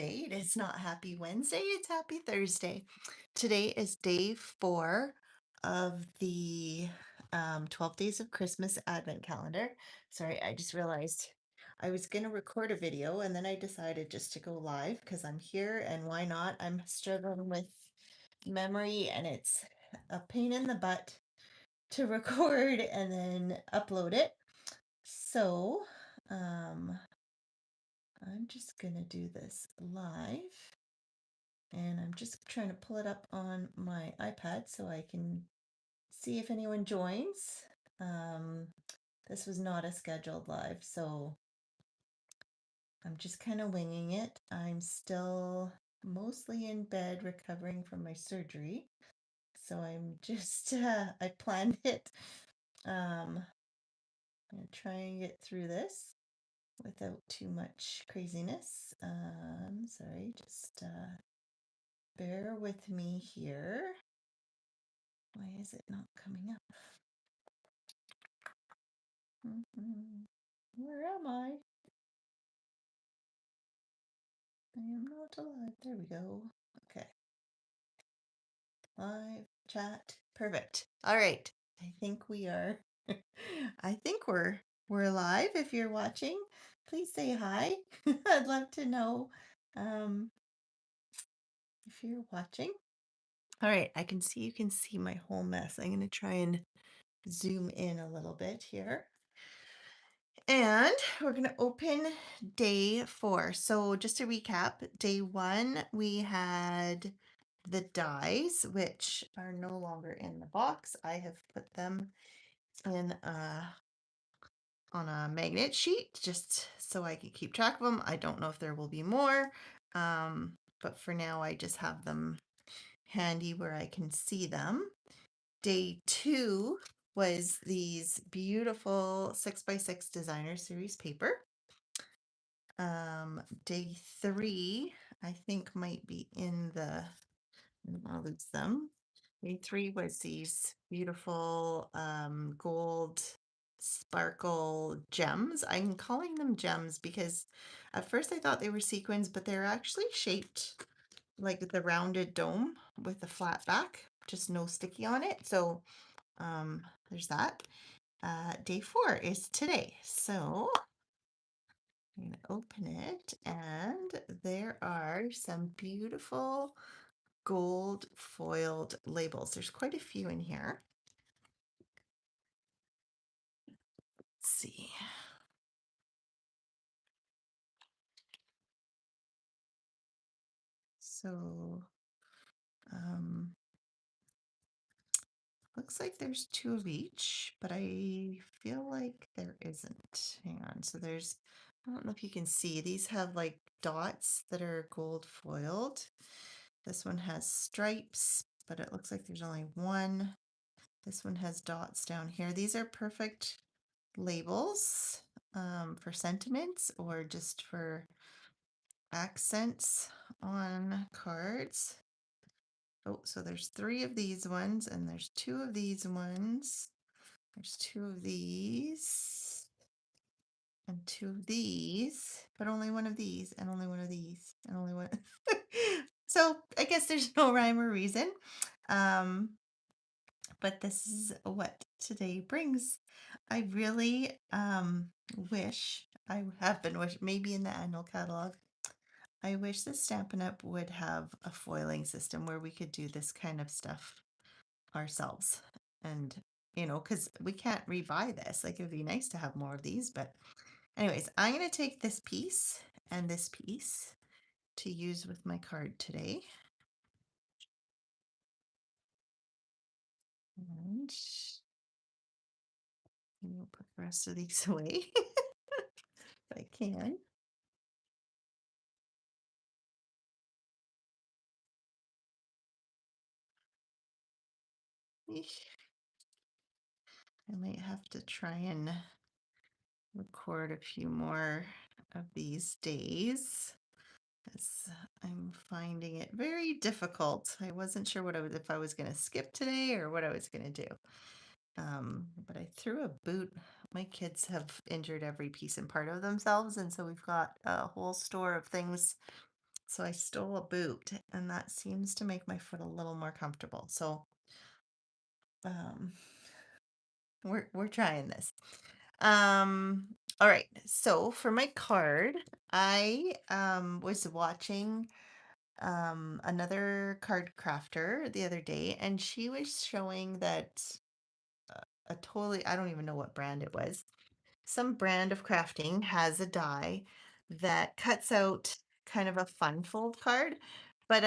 Thursday. It is not Happy Wednesday, it's Happy Thursday. Today is day 4 of the 12 Days of Christmas Advent Calendar. Sorry, I just realized I was going to record a video and then I decided just to go live because I'm here and why not? I'm struggling with memory and it's a pain in the butt to record and then upload it. So, um, I'm just going to do this live and I'm just trying to pull it up on my iPad so I can see if anyone joins. Um, this was not a scheduled live, so I'm just kind of winging it. I'm still mostly in bed recovering from my surgery. So I'm just, I planned it. I'm going to try and get through this without too much craziness. Sorry, just bear with me here. Why is it not coming up? Where am I? I am not alive. There we go. Okay. Live chat. Perfect. All right. I think we are. I think we're live. If you're watching, please say hi. I'd love to know um, if you're watching. All right. I can see you can see my whole mess. I'm going to try and zoom in a little bit here. And we're going to open day 4. So just to recap, day 1, we had the dies, which are no longer in the box. I have put them in on a magnet sheet just so I can keep track of them. I don't know if there will be more, but for now I just have them handy where I can see them. Day 2 was these beautiful 6x6 designer series paper. Day 3, I think might be in the, I'll lose them. Day 3 was these beautiful gold sparkle gems. I'm calling them gems because at first I thought they were sequins, but they're actually shaped like the rounded dome with a flat back, just no sticky on it. So there's that. Day 4 is today. So I'm going to open it and there are some beautiful gold foiled labels. There's quite a few in here. Let's see. So, looks like there's 2 of each, but I feel like there isn't. Hang on. So there's, I don't know if you can see, these have like dots that are gold foiled. This one has stripes, but it looks like there's only one. This one has dots down here. These are perfect labels for sentiments or just for accents on cards. Oh, so there's 3 of these ones and there's 2 of these ones. There's 2 of these and 2 of these, but only 1 of these and only 1 of these and only 1. So I guess there's no rhyme or reason. But this is what today brings. I really wish I have been wish maybe in the annual catalog. I wish the Stampin' Up! Would have a foiling system where we could do this kind of stuff ourselves. And, you know, because we can't rebuy this. Like, it would be nice to have more of these. But, anyways, I'm going to take this piece and this piece to use with my card today. And we'll put the rest of these away if I can. I might have to try and record a few more of these days because I'm finding it very difficult. I wasn't sure what if I was going to skip today or what I was going to do. But I threw a boot. My kids have injured every piece and part of themselves, and so we've got a whole store of things So I stole a boot, and that seems to make my foot a little more comfortable. So um, we're trying this. Um, all right. So for my card, I was watching another card crafter the other day, and she was showing that a totally, I don't even know what brand it was. Some brand of crafting has a die that cuts out kind of a fun fold card. But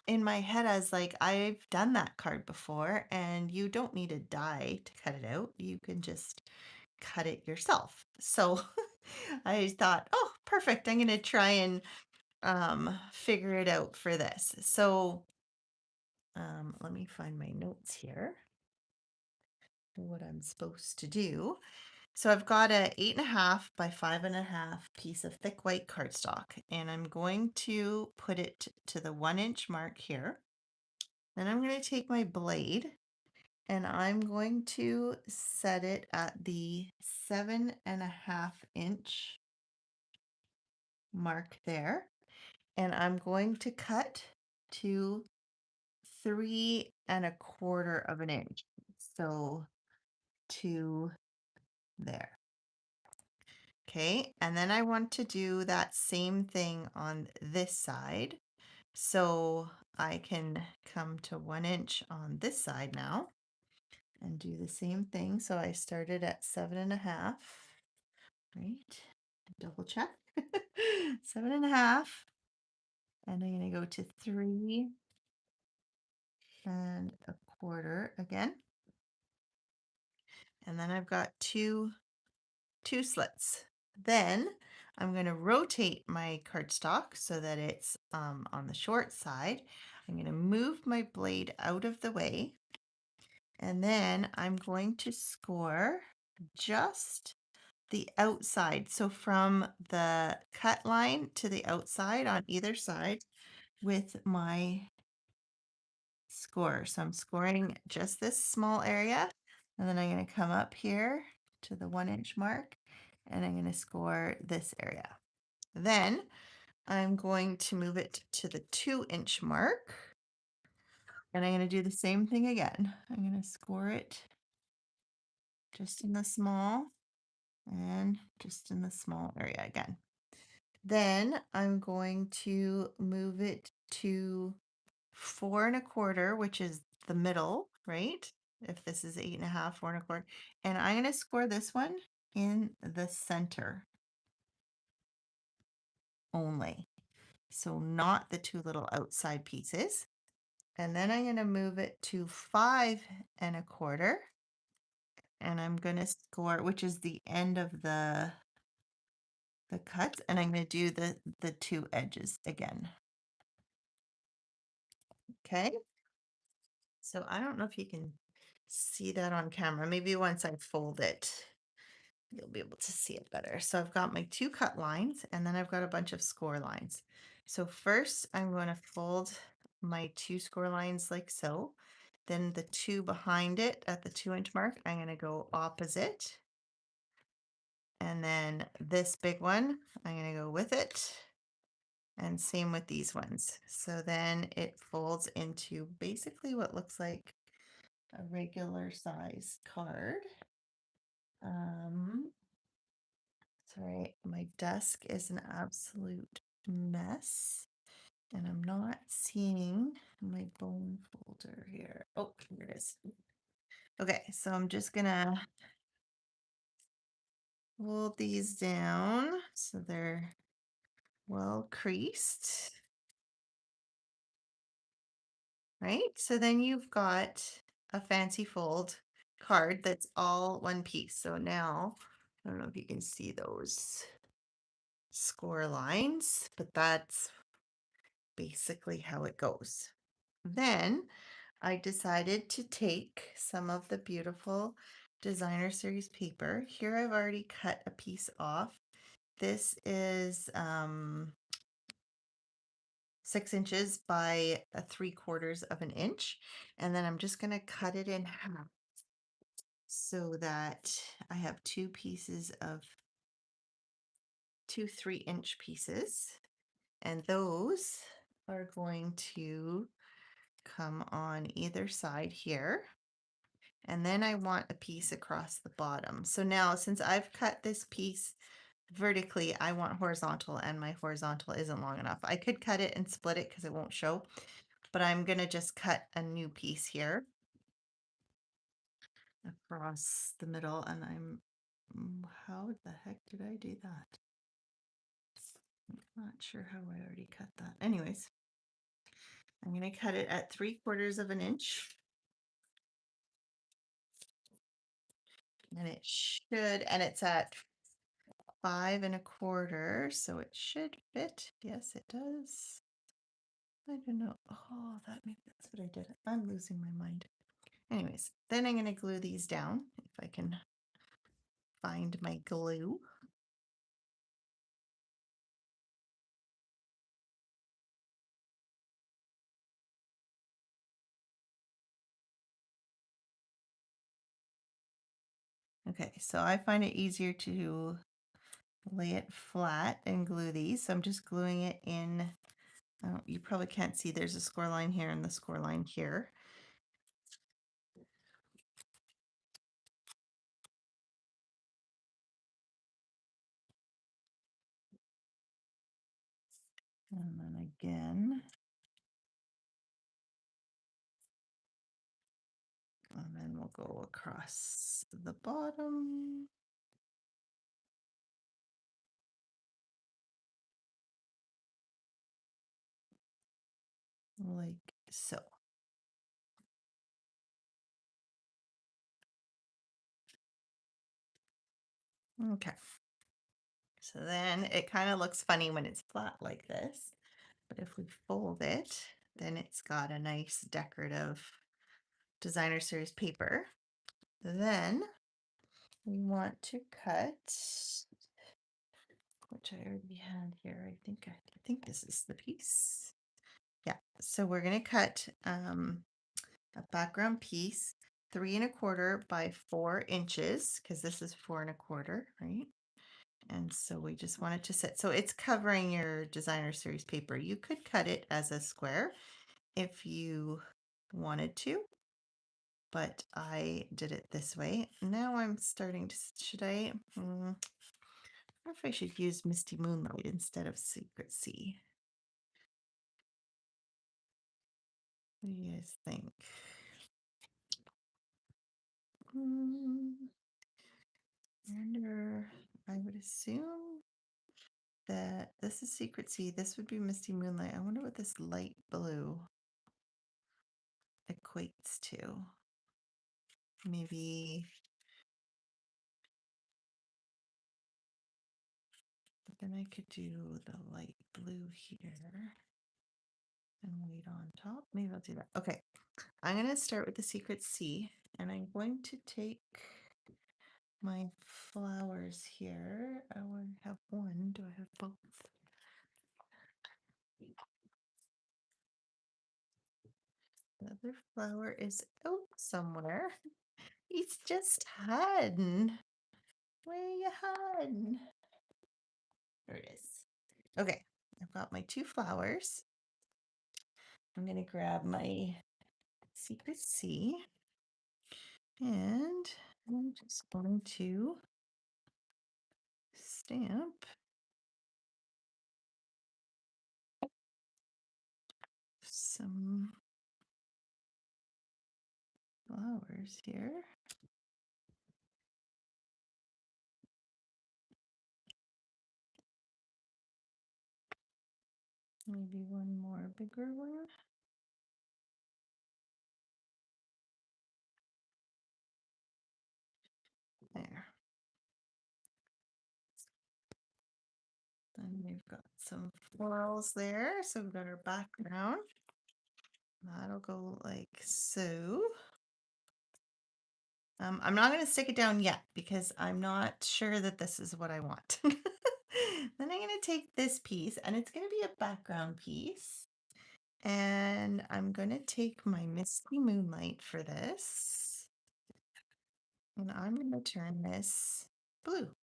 in my head, I was like, I've done that card before, and you don't need a die to cut it out. You can just cut it yourself. So I thought, oh, perfect. I'm going to try and figure it out for this. So let me find my notes here, what I'm supposed to do. So I've got a 8.5 by 5.5 piece of thick white cardstock, and I'm going to put it to the 1 inch mark here. Then I'm going to take my blade and I'm going to set it at the 7.5 inch mark there. And I'm going to cut to 3.25 of an inch. So to there. Okay, and then I want to do that same thing on this side. So I can come to 1 inch on this side now and do the same thing. So I started at 7.5, right? Double check. 7.5. And I'm going to go to 3.25 again. And then I've got two slits. Then I'm going to rotate my cardstock so that it's on the short side. I'm going to move my blade out of the way. And then I'm going to score just the outside. So from the cut line to the outside on either side with my score. So I'm scoring just this small area. And then I'm going to come up here to the 1 inch mark and I'm going to score this area. Then I'm going to move it to the 2 inch mark. And I'm going to do the same thing again. I'm going to score it just in the small and just in the small area again. Then I'm going to move it to 4.25, which is the middle, right? If this is 8.5, 4.25. And I'm going to score this one in the center only. So not the two little outside pieces. And then I'm going to move it to 5.25. And I'm going to score, which is the end of the cuts. And I'm going to do the two edges again. Okay. So I don't know if you can see that on camera. Maybe once I fold it, you'll be able to see it better. So I've got my two cut lines and then I've got a bunch of score lines. So first I'm going to fold my two score lines like so. Then the two behind it at the 2 inch mark, I'm going to go opposite. And then this big one, I'm going to go with it. And same with these ones. So then it folds into basically what looks like a regular size card. Sorry, my desk is an absolute mess and I'm not seeing my bone folder here. Oh, here it is. Okay, so I'm just gonna fold these down so they're well creased, right? So then you've got a fancy fold card that's all one piece. So now, I don't know if you can see those score lines, but that's basically how it goes. Then I decided to take some of the beautiful designer series paper. Here I've already cut a piece off. This is 6 inches by 3/4 of an inch. And then I'm just going to cut it in half so that I have two pieces of two 3-inch pieces. And those are going to come on either side here. And then I want a piece across the bottom. So now since I've cut this piece vertically, I want horizontal and my horizontal isn't long enough. I could cut it and split it because it won't show, but I'm gonna just cut a new piece here across the middle and how the heck did I do that? Not sure how I already cut that. Anyways, I'm gonna cut it at 3/4 of an inch. And it should, and it's at 5 1/4, so it should fit. Yes, it does. I don't know. Oh, maybe that's what I did. I'm losing my mind. Anyways, then I'm going to glue these down if I can find my glue. Okay, so I find it easier to lay it flat and glue these. So I'm just gluing it in. You probably can't see there's a score line here and the score line here. And then again. And then we'll go across the bottom. Like so. Okay. So then it kind of looks funny when it's flat like this, but if we fold it, then it's got a nice decorative designer series paper. Then we want to cut, which I already had here. I think this is the piece. Yeah. So we're going to cut a background piece 3 1/4 by 4 inches because this is 4 1/4, right? And so we just want it to sit. So it's covering your designer series paper. You could cut it as a square if you wanted to, but I did it this way. Now I'm starting to, should I wonder if I should use Misty Moonlight instead of Secret Sea. What do you guys think? I would assume that this is Secret Sea. This would be Misty Moonlight. I wonder what this light blue equates to. Maybe, but then I could do the light blue here and wait on top. Maybe I'll do that. Okay, I'm going to start with the Secret Sea and I'm going to take my flowers here. I only have one. Do I have both? The other flower is out somewhere. He's just hiding. Where you hiding? There it is. Okay, I've got my 2 flowers. I'm going to grab my Secret Sea and I'm just going to stamp some flowers here. Maybe one more bigger one. There. Then we've got some florals there. So we've got our background. That'll go like so. I'm not going to stick it down yet because I'm not sure that this is what I want. Then I'm going to take this piece and it's going to be a background piece. And I'm going to take my Misty Moonlight for this. And I'm going to turn this blue.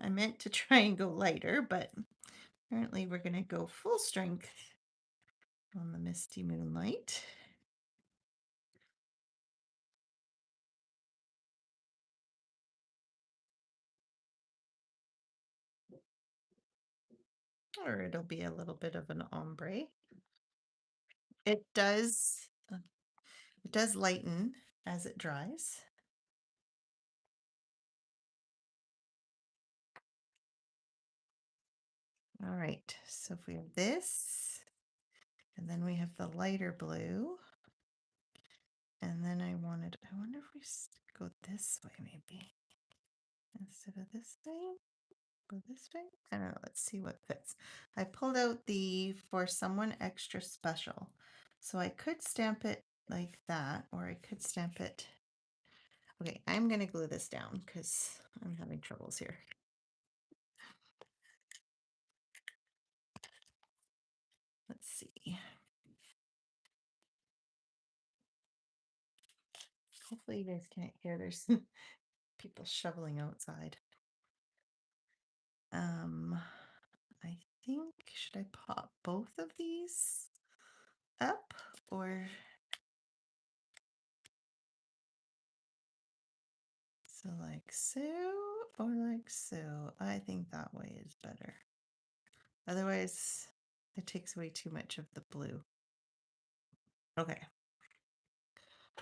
I meant to try and go lighter, but apparently we're going to go full strength on the Misty Moonlight. Or it'll be a little bit of an ombre. It does lighten as it dries. All right, so if we have this, and then we have the lighter blue, and then I wonder if we go this way maybe, instead of this way, go this way? I don't know, let's see what fits. I pulled out the For Someone Extra Special, so I could stamp it like that, or I could stamp it. Okay, I'm gonna glue this down because I'm having troubles here. Let's see. Hopefully you guys can't hear. There's people shoveling outside. I think, should I pop both of these up or so like so or like so? I think that way is better. Otherwise, it takes away too much of the blue. Okay.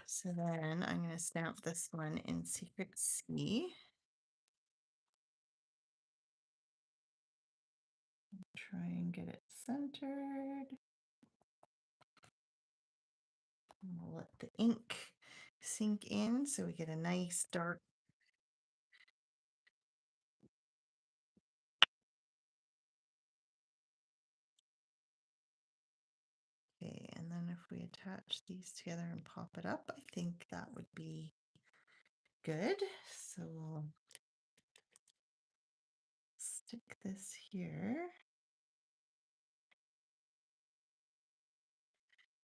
So then I'm going to stamp this one in Secret Sea. Try and get it centered. And we'll let the ink sink in so we get a nice dark. Okay, and then if we attach these together and pop it up, I think that would be good. So we'll stick this here.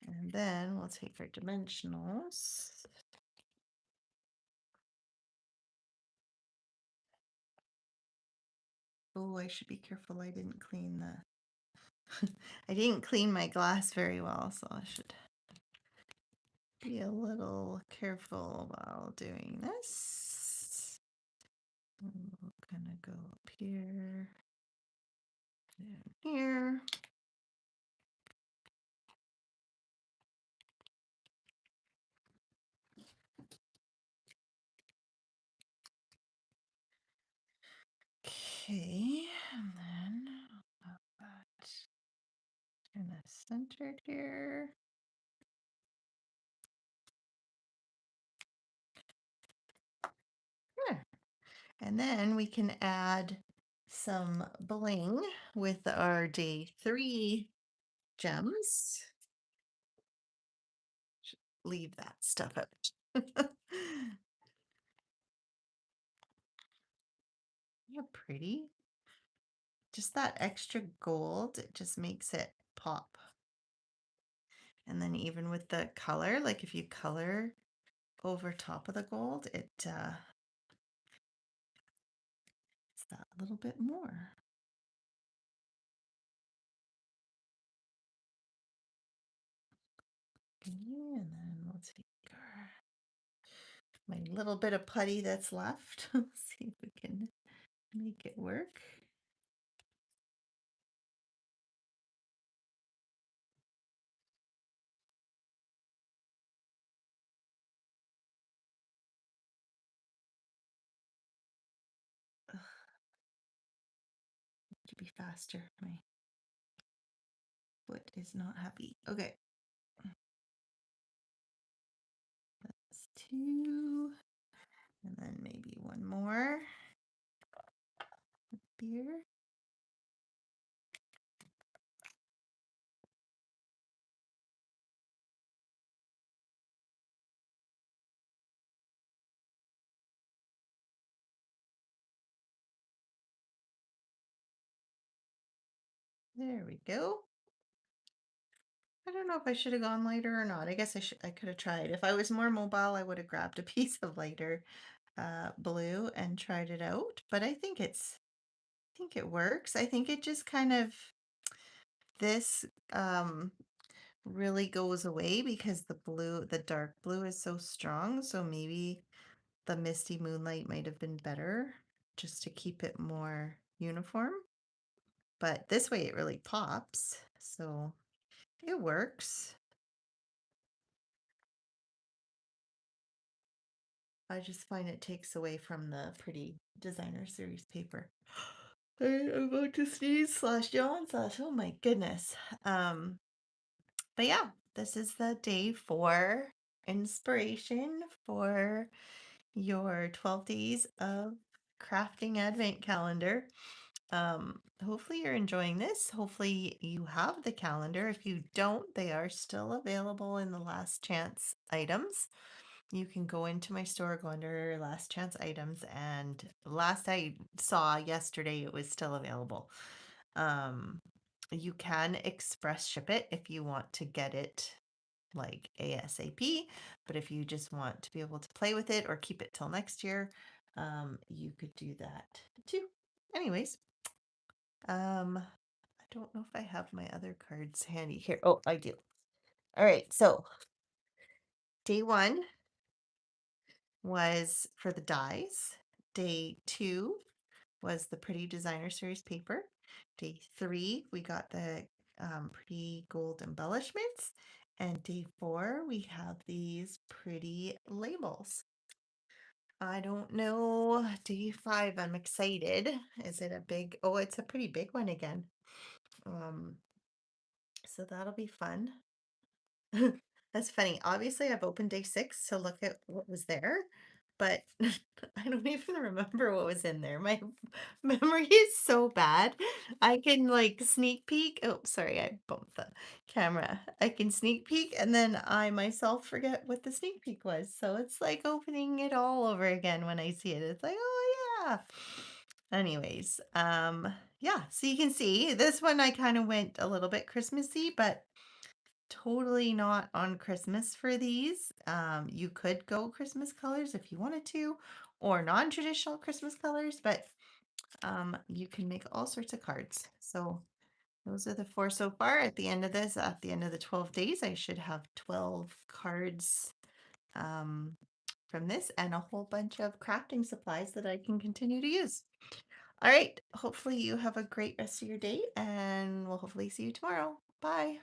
And then we'll take our dimensionals. Oh, I should be careful. I didn't clean the I didn't clean my glass very well, so I should be a little careful while doing this. And we'll kind of go up here, down here. Okay, and then I'll have that kind of centered here. There. And then we can add some bling with our day 3 gems. Should leave that stuff out. Yeah, pretty. Just that extra gold, it just makes it pop. And then even with the color, like if you color over top of the gold, it's that little bit more. Okay, and then we'll take my little bit of putty that's left. See if we can make it work. To be faster. My foot is not happy. Okay. That's 2. And then maybe one more here. There we go. I don't know if I should have gone lighter or not. I guess I could have tried. If I was more mobile, I would have grabbed a piece of lighter. blue and tried it out, but I think it works. I think it just kind of this really goes away because the dark blue is so strong. So maybe the Misty Moonlight might have been better just to keep it more uniform. But this way it really pops. So it works. I just find it takes away from the pretty designer series paper. I'm about to sneeze slash yawn slash oh my goodness. But yeah, this is the day 4 inspiration for your 12 days of crafting advent calendar. Hopefully you're enjoying this. Hopefully you have the calendar. If you don't, they are still available in the last chance items. You can go into my store, go under last chance items, and last I saw yesterday, it was still available. Um, you can express ship it if you want to get it like ASAP, but if you just want to be able to play with it or keep it till next year, you could do that too. Anyways, I don't know if I have my other cards handy here. Oh, I do. All right, so day 1 was for the dies. Day 2 was the pretty designer series paper. Day 3, we got the pretty gold embellishments. And day 4, we have these pretty labels. I don't know. Day 5, I'm excited. Is it a big, oh, it's a pretty big one again. Um, so that'll be fun. That's funny. Obviously, I've opened day 6 to look at what was there, but I don't even remember what was in there. My memory is so bad. I can like sneak peek. Oh, sorry, I bumped the camera. I can sneak peek and then I myself forget what the sneak peek was. So it's like opening it all over again when I see it. It's like, oh yeah. Anyways, yeah, so you can see this one I kind of went a little bit Christmassy, but totally not on Christmas for these. You could go Christmas colors if you wanted to, or non-traditional Christmas colors, but you can make all sorts of cards. So those are the 4 so far. At the end of this, at the end of the 12 days, I should have 12 cards um, from this and a whole bunch of crafting supplies that I can continue to use. All right. Hopefully you have a great rest of your day and we'll hopefully see you tomorrow. Bye.